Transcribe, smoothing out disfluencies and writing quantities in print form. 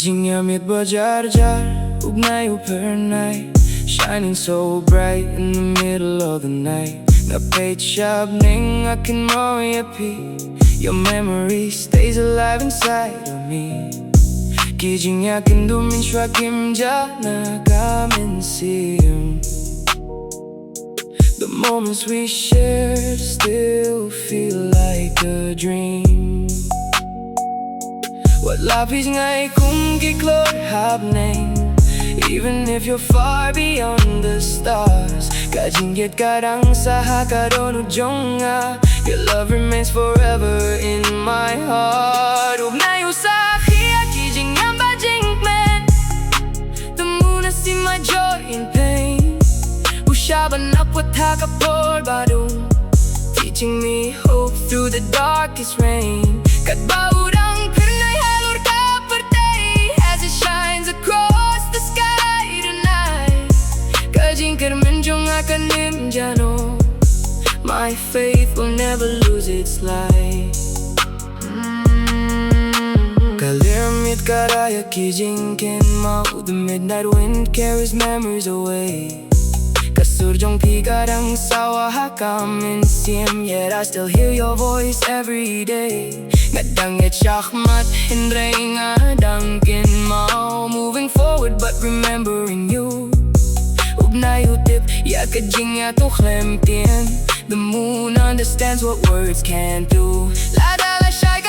Kajingamit bajar-jar, ugnay per night, shining so bright in the middle of the night. Napait siyab ning akin mo yapi, your memory stays alive inside of me. Kijing yakin dumin shwakim jana kamin siyum. The moments we shared still feel like a dream. What life is ngay kung giklor happening, even if you're far beyond the stars. Kajinggit karang sa hakaron ujonga, your love remains forever in my heart. Ugnayo sa akia kijing yang bajingmen, the moon I see my joy in pain. Ushaban upwat hakapor badung, teaching me hope through the darkest rain. Kadbaurang Pinoy halor kapatay, as it shines across the sky tonight. Kajing kermenjong akanim jano, my faith will never lose its light. Kaliramit karaya kijing kin mau, the midnight wind carries memories away. Kasurjong pigarang sawa hakamin siyem, yet I still hear your voice every day. Ngadangit shakmat hindray nga dangkin mau, moving forward but remembering you. Ugnayutip yakajing atuklemtien, the moon understands what words can't do. La da la shy